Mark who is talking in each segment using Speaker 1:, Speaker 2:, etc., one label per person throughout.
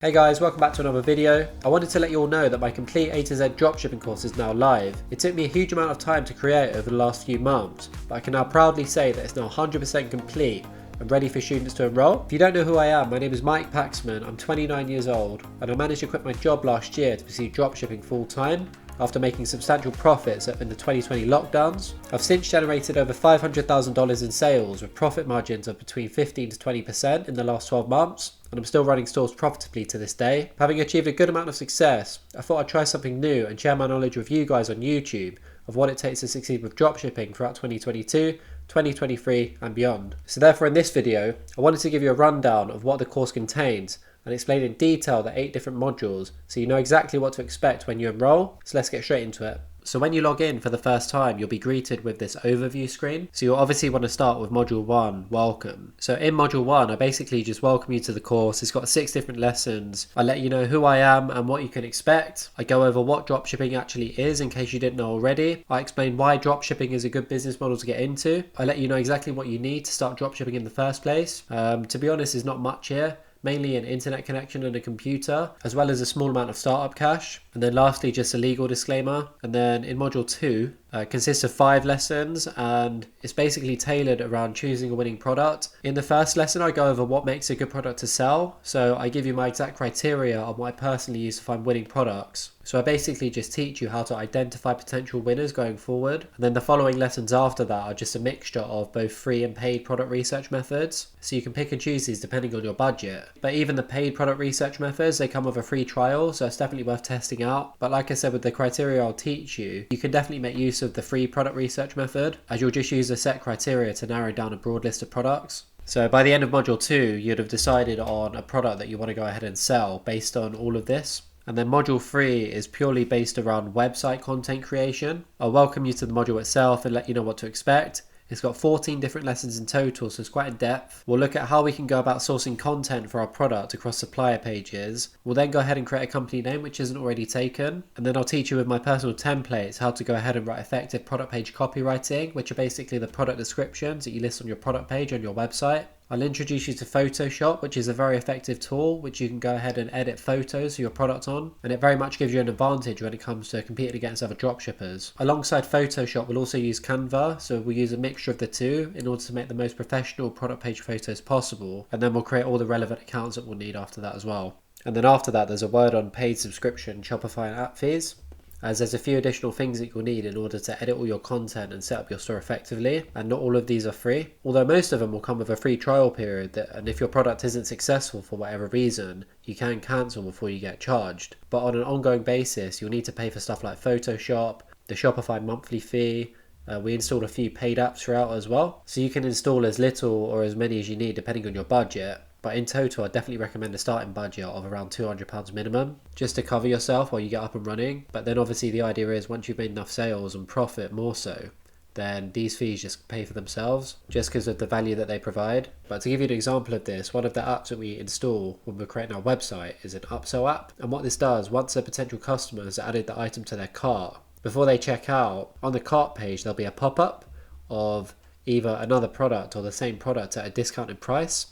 Speaker 1: Hey guys, welcome back to another video. I wanted to let you all know that my Complete A to Z Dropshipping course is now live. It took me a huge amount of time to create over the last few months, but I can now proudly say that it's now 100% complete and ready for students to enroll. If you don't know who I am, my name is Mike Paxman, I'm 29 years old, and I managed to quit my job last year to pursue dropshipping full time. After making substantial profits in the 2020 lockdowns. I've since generated over $500,000 in sales with profit margins of between 15 to 20% in the last 12 months, and I'm still running stores profitably to this day. Having achieved a good amount of success, I thought I'd try something new and share my knowledge with you guys on YouTube of what it takes to succeed with dropshipping throughout 2022, 2023 and beyond. So therefore in this video, I wanted to give you a rundown of what the course contains and explain in detail the 8 different modules so you know exactly what to expect when you enroll. So let's get straight into it. So when you log in for the first time, you'll be greeted with this overview screen. So you'll obviously want to start with module 1, welcome. So in module 1, I basically just welcome you to the course. It's got 6 different lessons. I let you know who I am and what you can expect. I go over what dropshipping actually is in case you didn't know already. I explain why dropshipping is a good business model to get into. I let you know exactly what you need to start dropshipping in the first place. To be honest, there's not much here. Mainly an internet connection and a computer, as well as a small amount of startup cash. And then lastly, just a legal disclaimer. And then in module 2, consists of 5 lessons, and it's basically tailored around choosing a winning product. In the first lesson, I go over what makes a good product to sell. So I give you my exact criteria on what I personally use to find winning products. So I basically just teach you how to identify potential winners going forward. And then the following lessons after that are just a mixture of both free and paid product research methods. So you can pick and choose these depending on your budget. But even the paid product research methods, they come with a free trial, so it's definitely worth testing out. But like I said, with the criteria I'll teach you, you can definitely make use of the free product research method, as you'll just use a set criteria to narrow down a broad list of products. So by the end of module 2, you'd have decided on a product that you want to go ahead and sell based on all of this. And then module 3 is purely based around website content creation. I'll welcome you to the module itself and let you know what to expect. It's got 14 different lessons in total, so it's quite in depth. We'll look at how we can go about sourcing content for our product across supplier pages. We'll then go ahead and create a company name which isn't already taken. And then I'll teach you with my personal templates how to go ahead and write effective product page copywriting, which are basically the product descriptions that you list on your product page on your website. I'll introduce you to Photoshop, which is a very effective tool which you can go ahead and edit photos for your product on, and it very much gives you an advantage when it comes to competing against other dropshippers. Alongside Photoshop, we'll also use Canva, so we'll use a mixture of the two in order to make the most professional product page photos possible, and then we'll create all the relevant accounts that we'll need after that as well. And then after that, there's a word on paid subscription, Shopify and app fees, as there's a few additional things that you'll need in order to edit all your content and set up your store effectively, and not all of these are free, although most of them will come with a free trial period, and if your product isn't successful for whatever reason, you can cancel before you get charged. But on an ongoing basis, you'll need to pay for stuff like Photoshop, the Shopify monthly fee. We installed a few paid apps throughout as well, so you can install as little or as many as you need depending on your budget. But in total, I definitely recommend a starting budget of around £200 minimum, just to cover yourself while you get up and running. But then obviously the idea is once you've made enough sales and profit more so, then these fees just pay for themselves just because of the value that they provide. But to give you an example of this, one of the apps that we install when we're creating our website is an upsell app. And what this does, once a potential customer has added the item to their cart, before they check out, on the cart page there'll be a pop-up of either another product or the same product at a discounted price,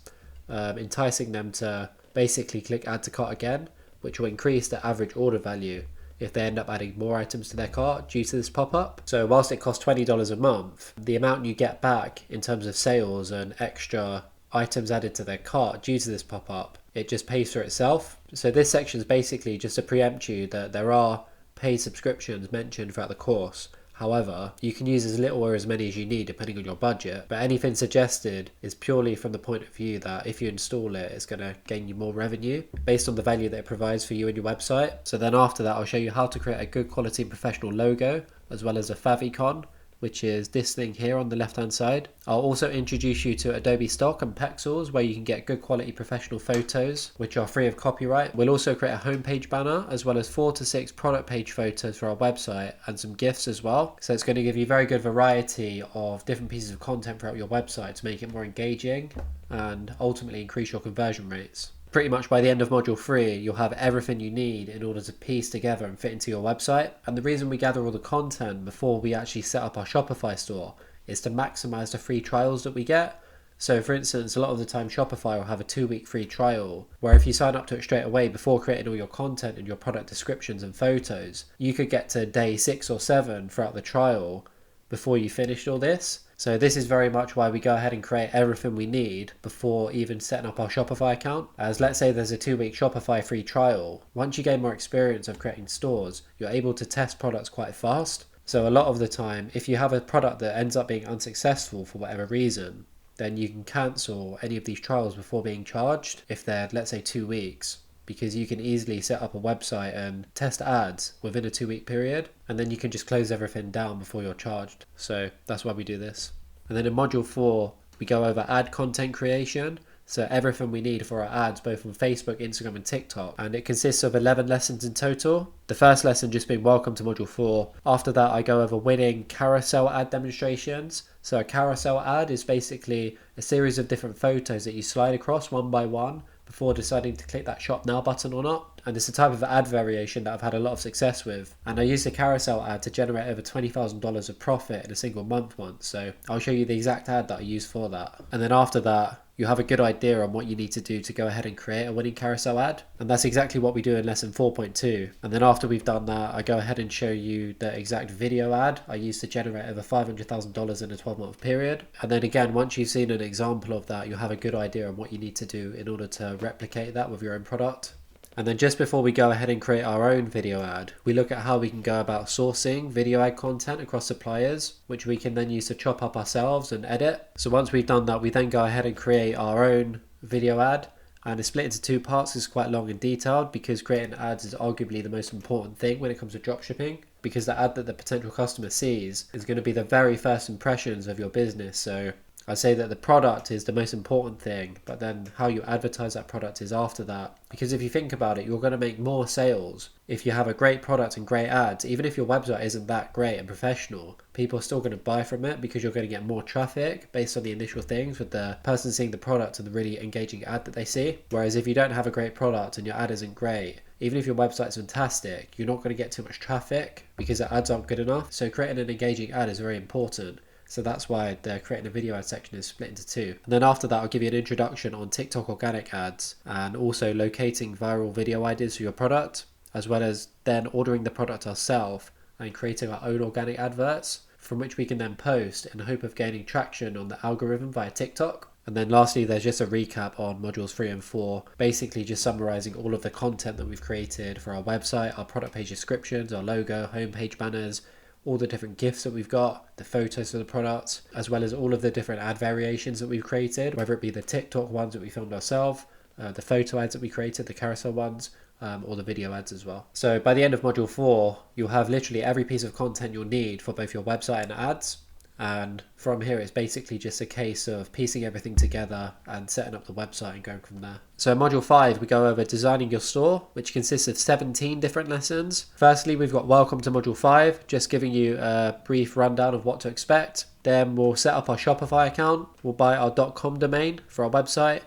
Speaker 1: enticing them to basically click add to cart again, which will increase the average order value if they end up adding more items to their cart due to this pop-up. So whilst it costs $20 a month, the amount you get back in terms of sales and extra items added to their cart due to this pop-up, it just pays for itself. So this section is basically just to preempt you that there are paid subscriptions mentioned throughout the course. However, you can use as little or as many as you need depending on your budget, but anything suggested is purely from the point of view that if you install it, it's going to gain you more revenue based on the value that it provides for you and your website. So then after that, I'll show you how to create a good quality professional logo as well as a favicon, which is this thing here on the left hand side. I'll also introduce you to Adobe Stock and Pexels, where you can get good quality professional photos which are free of copyright. We'll also create a homepage banner as well as 4 to 6 product page photos for our website and some GIFs as well. So it's going to give you very good variety of different pieces of content throughout your website to make it more engaging and ultimately increase your conversion rates. Pretty much by the end of module 3, you'll have everything you need in order to piece together and fit into your website. And the reason we gather all the content before we actually set up our Shopify store is to maximize the free trials that we get So for instance, a lot of the time Shopify will have a 2-week free trial where if you sign up to it straight away before creating all your content and your product descriptions and photos, you could get to day 6 or 7 throughout the trial before you finished all this. So this is very much why we go ahead and create everything we need before even setting up our Shopify account. As let's say there's a 2-week Shopify free trial, once you gain more experience of creating stores, you're able to test products quite fast. So a lot of the time, if you have a product that ends up being unsuccessful for whatever reason, then you can cancel any of these trials before being charged if they're, let's say, 2 weeks, because you can easily set up a website and test ads within a 2-week period, and then you can just close everything down before you're charged. So that's why we do this. And then in module 4, we go over ad content creation. So everything we need for our ads, both on Facebook, Instagram and TikTok. And it consists of 11 lessons in total. The first lesson just being welcome to module 4. After that, I go over winning carousel ad demonstrations. So a carousel ad is basically a series of different photos that you slide across one by one before deciding to click that shop now button or not. And it's a type of ad variation that I've had a lot of success with. And I used a carousel ad to generate over $20,000 of profit in a single month once. So I'll show you the exact ad that I used for that. And then after that, you have a good idea on what you need to do to go ahead and create a winning carousel ad. And that's exactly what we do in lesson 4.2. And then after we've done that, I go ahead and show you the exact video ad I used to generate over $500,000 in a 12-month period. And then again, once you've seen an example of that, you'll have a good idea on what you need to do in order to replicate that with your own product. And then just before we go ahead and create our own video ad, we look at how we can go about sourcing video ad content across suppliers, which we can then use to chop up ourselves and edit. So once we've done that, we then go ahead and create our own video ad. And it's split into 2 parts. It's quite long and detailed because creating ads is arguably the most important thing when it comes to dropshipping, because the ad that the potential customer sees is going to be the very first impressions of your business. So I say that the product is the most important thing, but then how you advertise that product is after that. Because if you think about it, you're going to make more sales if you have a great product and great ads. Even if your website isn't that great and professional, people are still going to buy from it because you're going to get more traffic based on the initial things with the person seeing the product and the really engaging ad that they see. Whereas if you don't have a great product and your ad isn't great, even if your website's fantastic, you're not going to get too much traffic because the ads aren't good enough. So creating an engaging ad is very important. So that's why the creating a video ad section is split into 2. And then after that, I'll give you an introduction on TikTok organic ads and also locating viral video ideas for your product, as well as then ordering the product ourselves and creating our own organic adverts from which we can then post in the hope of gaining traction on the algorithm via TikTok. And then lastly, there's just a recap on modules 3 and 4, basically just summarizing all of the content that we've created for our website, our product page descriptions, our logo, homepage banners, all the different GIFs that we've got, the photos of the products, as well as all of the different ad variations that we've created, whether it be the TikTok ones that we filmed ourselves, the photo ads that we created, the carousel ones, or the video ads as well. So by the end of module 4, you'll have literally every piece of content you'll need for both your website and ads. And from here, it's basically just a case of piecing everything together and setting up the website and going from there. So in module 5, we go over designing your store, which consists of 17 different lessons. Firstly, we've got welcome to module 5, just giving you a brief rundown of what to expect. Then we'll set up our Shopify account. We'll buy our .com domain for our website.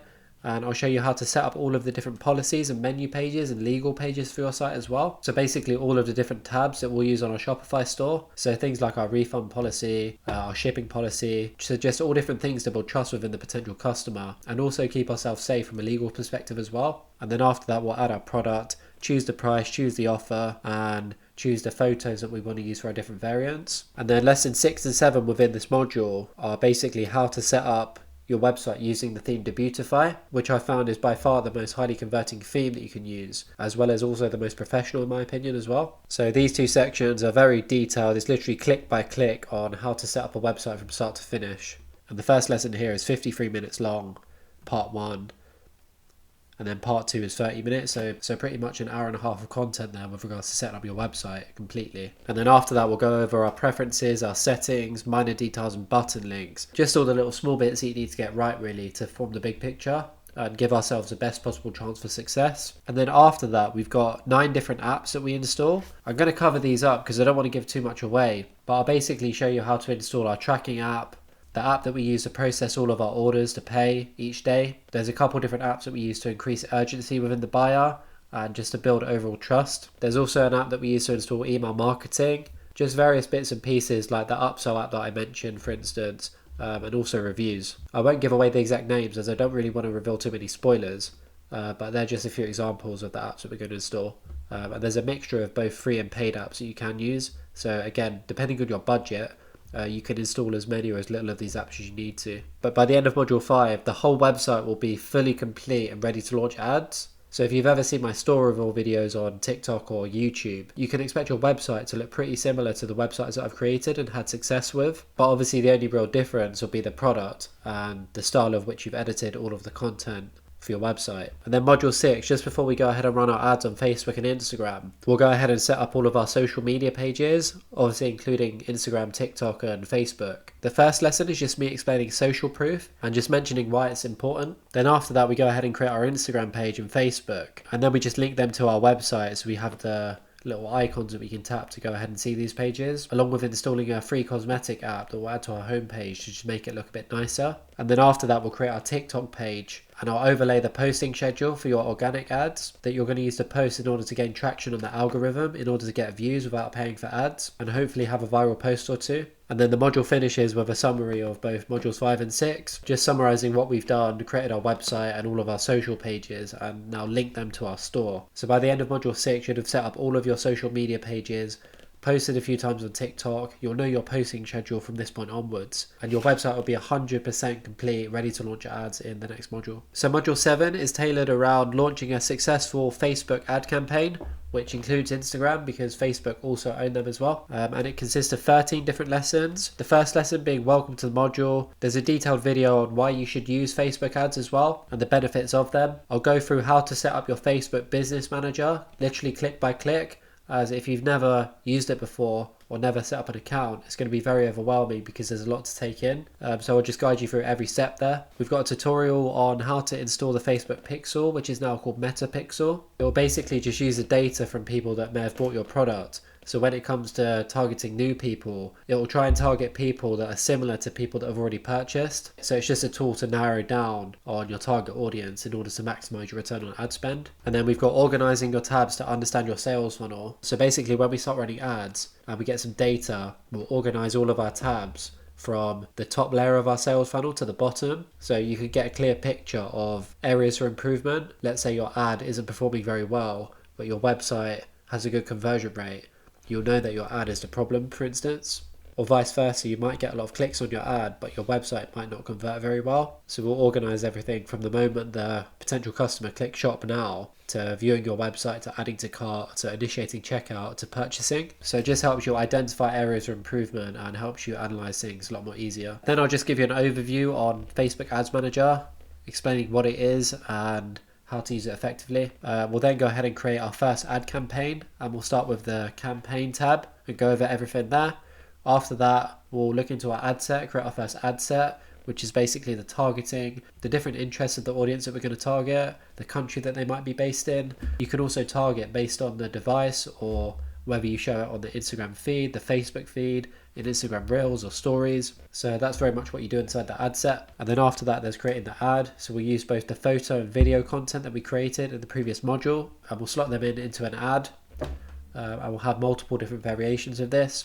Speaker 1: And I'll show you how to set up all of the different policies and menu pages and legal pages for your site as well. So basically all of the different tabs that we'll use on our Shopify store. So things like our refund policy, our shipping policy, so just all different things to build trust within the potential customer and also keep ourselves safe from a legal perspective as well. And then after that, we'll add our product, choose the price, choose the offer, and choose the photos that we want to use for our different variants. And then lesson 6 and 7 within this module are basically how to set up your website using the theme Debutify, which I found is by far the most highly converting theme that you can use, as well as also the most professional in my opinion as well. So these 2 sections are very detailed. It's literally click by click on how to set up a website from start to finish. And the first lesson here is 53 minutes long, part 1. And then part 2 is 30 minutes, so pretty much an hour and a half of content there with regards to setting up your website completely. And then after that, we'll go over our preferences, our settings, minor details and button links. Just all the little small bits that you need to get right really to form the big picture and give ourselves the best possible chance for success. And then after that, we've got 9 different apps that we install. I'm going to cover these up because I don't want to give too much away, but I'll basically show you how to install our tracking app, the app that we use to process all of our orders to pay each day. There's a couple different apps that we use to increase urgency within the buyer and just to build overall trust. There's also an app that we use to install email marketing, just various bits and pieces like the upsell app that I mentioned, for instance, and also reviews. I won't give away the exact names as I don't really want to reveal too many spoilers, but they're just a few examples of the apps that we're going to install. And there's a mixture of both free and paid apps that you can use. So again, depending on your budget, you can install as many or as little of these apps as you need to. But by the end of Module 5, the whole website will be fully complete and ready to launch ads. So if you've ever seen my store reveal videos on TikTok or YouTube, you can expect your website to look pretty similar to the websites that I've created and had success with. But obviously the only real difference will be the product and the style of which you've edited all of the content for your website. And then Module 6, just before we go ahead and run our ads on Facebook and Instagram, we'll go ahead and set up all of our social media pages, obviously including Instagram, TikTok and Facebook. The first lesson is just me explaining social proof and just mentioning why it's important. Then after that we go ahead and create our Instagram page and Facebook, and then we just link them to our website, so we have the little icons that we can tap to go ahead and see these pages, along with installing a free cosmetic app that will add to our homepage to just make it look a bit nicer. And then after that we'll create our TikTok page, and I'll overlay the posting schedule for your organic ads that you're going to use to post in order to gain traction on the algorithm, in order to get views without paying for ads, and hopefully have a viral post or two. And then the module finishes with a summary of both modules 5 and 6, just summarizing what we've done, created our website and all of our social pages, and now link them to our store. So by the end of module 6, you'd have set up all of your social media pages, posted a few times on TikTok, you'll know your posting schedule from this point onwards, and your website will be 100% complete, ready to launch your ads in the next module. So module 7 is tailored around launching a successful Facebook ad campaign, which includes Instagram because Facebook also own them as well. And it consists of 13 different lessons. The first lesson being welcome to the module. There's a detailed video on why you should use Facebook ads as well and the benefits of them. I'll go through how to set up your Facebook business manager, literally click by click, as if you've never used it before or never set up an account, it's going to be very overwhelming because there's a lot to take in. So I'll just guide you through every step there. We've got a tutorial on how to install the Facebook pixel, which is now called Meta Pixel. It will basically just use the data from people that may have bought your product. So when it comes to targeting new people, it will try and target people that are similar to people that have already purchased. So it's just a tool to narrow down on your target audience in order to maximize your return on ad spend. And then we've got organizing your tabs to understand your sales funnel. So basically when we start running ads and we get some data, we'll organize all of our tabs from the top layer of our sales funnel to the bottom, so you can get a clear picture of areas for improvement. Let's say your ad isn't performing very well, but your website has a good conversion rate. You'll know that your ad is the problem, for instance. Or vice versa, you might get a lot of clicks on your ad, but your website might not convert very well. So we'll organize everything from the moment the potential customer clicks shop now, to viewing your website, to adding to cart, to initiating checkout, to purchasing. So it just helps you identify areas of improvement and helps you analyze things a lot more easier. Then I'll just give you an overview on Facebook Ads Manager, explaining what it is and how to use it effectively. We'll then go ahead and create our first ad campaign, and we'll start with the campaign tab and go over everything there. After that, we'll look into our ad set, create our first ad set, which is basically the targeting, the different interests of the audience that we're going to target, the country that they might be based in. You can also target based on the device or whether you show it on the Instagram feed, the Facebook feed, in Instagram Reels or Stories. So that's very much what you do inside the ad set. And then after that, there's creating the ad. So we'll use both the photo and video content that we created in the previous module, and we'll slot them into an ad. And we'll have multiple different variations of this.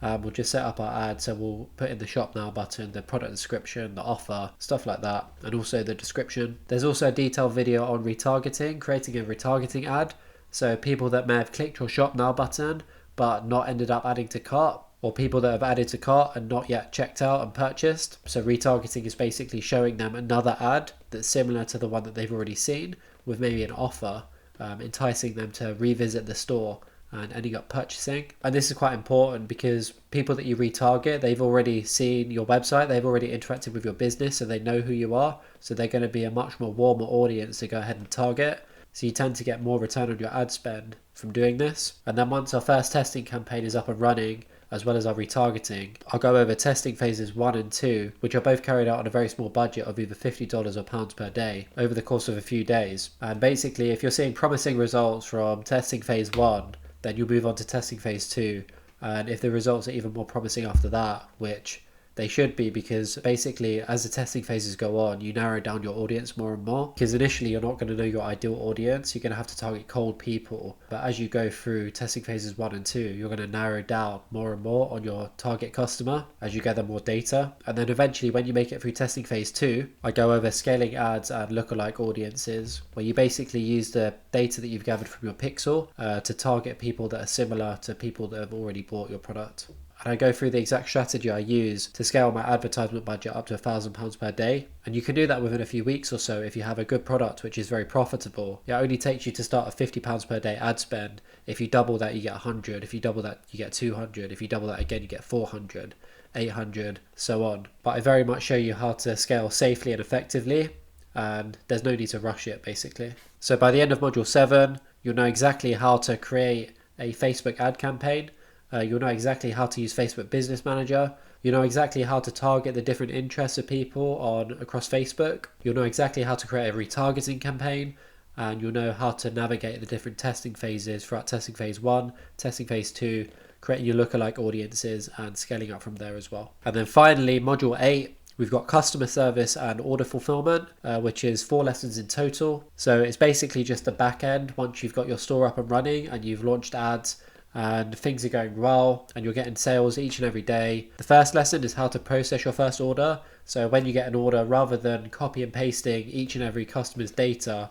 Speaker 1: We'll just set up our ad, so we'll put in the shop now button, the product description, the offer, stuff like that, and also the description. There's also a detailed video on retargeting, creating a retargeting ad. So people that may have clicked your shop now button but not ended up adding to cart, or people that have added to cart and not yet checked out and purchased. So retargeting is basically showing them another ad that's similar to the one that they've already seen with maybe an offer, enticing them to revisit the store and ending up purchasing. And this is quite important because people that you retarget, they've already seen your website, they've already interacted with your business, so they know who you are. So they're going to be a much more warmer audience to go ahead and target. So you tend to get more return on your ad spend from doing this. And then once our first testing campaign is up and running, as well as our retargeting, I'll go over testing phases 1 and 2, which are both carried out on a very small budget of either $50 or pounds per day over the course of a few days. And basically, if you're seeing promising results from testing phase 1, then you'll move on to testing phase 2. And if the results are even more promising after that, which They should be, because basically as the testing phases go on, you narrow down your audience more and more, because initially you're not going to know your ideal audience. You're going to have to target cold people, but as you go through testing phases 1 and 2, you're going to narrow down more and more on your target customer as you gather more data. And then eventually when you make it through testing phase 2, I go over scaling ads and lookalike audiences, where you basically use the data that you've gathered from your pixel to target people that are similar to people that have already bought your product. And I go through the exact strategy I use to scale my advertisement budget up to £1,000 per day. And you can do that within a few weeks or so if you have a good product which is very profitable. It only takes you to start a £50 per day ad spend. If you double that, you get 100. If you double that, you get 200. If you double that again, you get 400, 800, so on. But I very much show you how to scale safely and effectively, and there's no need to rush it basically. So by the end of module 7, you'll know exactly how to create a Facebook ad campaign. You'll know exactly how to use Facebook Business Manager. You know exactly how to target the different interests of people across Facebook. You'll know exactly how to create a retargeting campaign, and you'll know how to navigate the different testing phases throughout testing phase 1, testing phase 2, creating your lookalike audiences and scaling up from there as well. And then finally, module 8, we've got customer service and order fulfillment, which is 4 lessons in total. So it's basically just the back end once you've got your store up and running and you've launched ads and things are going well and you're getting sales each and every day. The first lesson is how to process your first order. So when you get an order, rather than copy and pasting each and every customer's data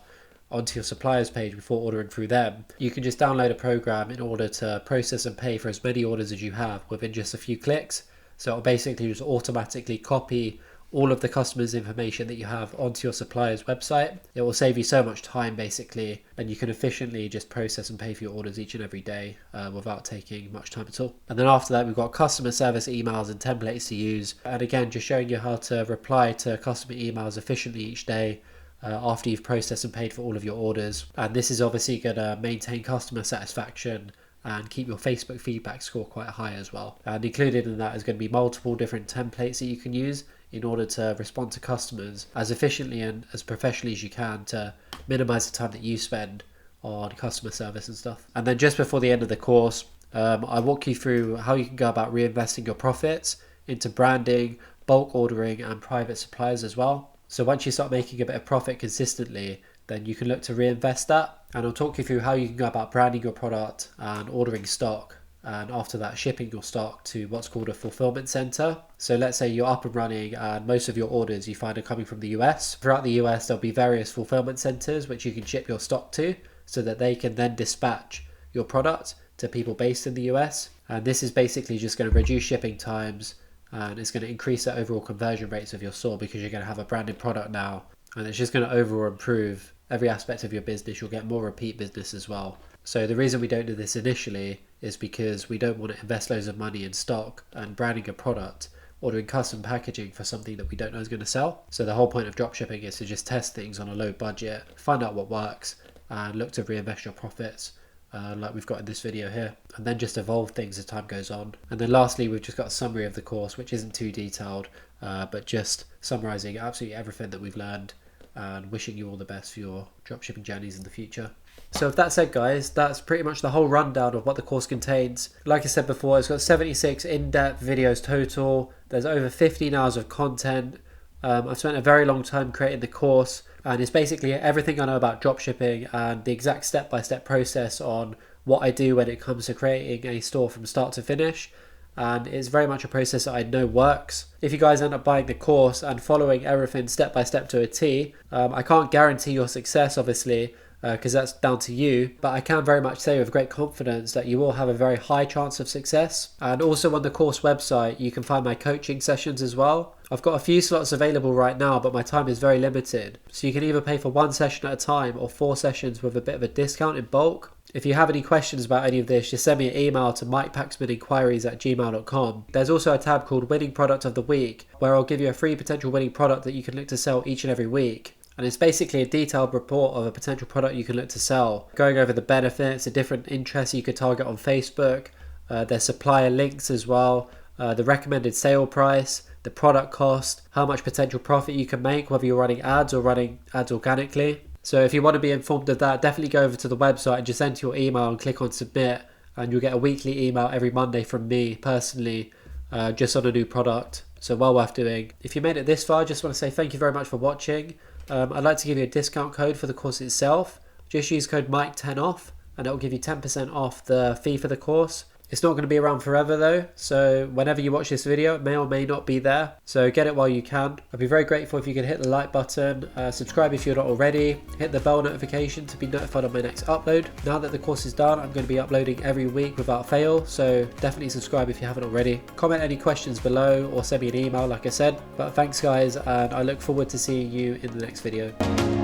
Speaker 1: onto your suppliers page before ordering through them, you can just download a program in order to process and pay for as many orders as you have within just a few clicks. So it'll basically just automatically copy all of the customer's information that you have onto your supplier's website. It will save you so much time basically, and you can efficiently just process and pay for your orders each and every day without taking much time at all. And then after that, we've got customer service emails and templates to use. And again, just showing you how to reply to customer emails efficiently each day after you've processed and paid for all of your orders. And this is obviously going to maintain customer satisfaction and keep your Facebook feedback score quite high as well. And included in that is going to be multiple different templates that you can use in order to respond to customers as efficiently and as professionally as you can to minimize the time that you spend on customer service and stuff. And then just before the end of the course, I walk you through how you can go about reinvesting your profits into branding, bulk ordering and private suppliers as well. So once you start making a bit of profit consistently, then you can look to reinvest that. And I'll talk you through how you can go about branding your product and ordering stock, and after that shipping your stock to what's called a fulfillment center. So let's say you're up and running and most of your orders you find are coming from the US. Throughout the US there'll be various fulfillment centers which you can ship your stock to, so that they can then dispatch your product to people based in the US. And this is basically just going to reduce shipping times, and it's going to increase the overall conversion rates of your store, because you're going to have a branded product now, and it's just going to overall improve every aspect of your business. You'll get more repeat business as well. So the reason we don't do this initially is because we don't want to invest loads of money in stock and branding a product, ordering custom packaging for something that we don't know is going to sell. So the whole point of dropshipping is to just test things on a low budget, find out what works, and look to reinvest your profits like we've got in this video here, and then just evolve things as time goes on. And then lastly, we've just got a summary of the course, which isn't too detailed, but just summarizing absolutely everything that we've learned, and wishing you all the best for your dropshipping journeys in the future. So with that said, guys, that's pretty much the whole rundown of what the course contains. Like I said before, it's got 76 in-depth videos total. There's over 15 hours of content. I've spent a very long time creating the course, and it's basically everything I know about dropshipping and the exact step-by-step process on what I do when it comes to creating a store from start to finish. And it's very much a process that I know works. If you guys end up buying the course and following everything step by step to a T, I can't guarantee your success obviously, because that's down to you, but I can very much say with great confidence that you will have a very high chance of success. And also on the course website you can find my coaching sessions as well. I've got a few slots available right now, but my time is very limited, so you can either pay for 1 session at a time or 4 sessions with a bit of a discount in bulk. If you have any questions about any of this, just send me an email to mikepaxmanenquiries@gmail.com. There's also a tab called Winning Product of the Week, where I'll give you a free potential winning product that you can look to sell each and every week. And it's basically a detailed report of a potential product you can look to sell, going over the benefits, the different interests you could target on Facebook, their supplier links as well, the recommended sale price, the product cost, how much potential profit you can make, whether you're running ads or running ads organically. So if you want to be informed of that, definitely go over to the website and just enter your email and click on submit, and you'll get a weekly email every Monday from me personally, just on a new product. so well worth doing. If you made it this far, I just want to say thank you very much for watching. I'd like to give you a discount code for the course itself. Just use code Mike10OFF and it will give you 10% off the fee for the course. It's not going to be around forever though, so whenever you watch this video, it may or may not be there. So get it while you can. I'd be very grateful if you could hit the like button, subscribe if you're not already, hit the bell notification to be notified of my next upload. Now that the course is done, I'm going to be uploading every week without fail, so definitely subscribe if you haven't already. Comment any questions below or send me an email like I said. But thanks guys, and I look forward to seeing you in the next video.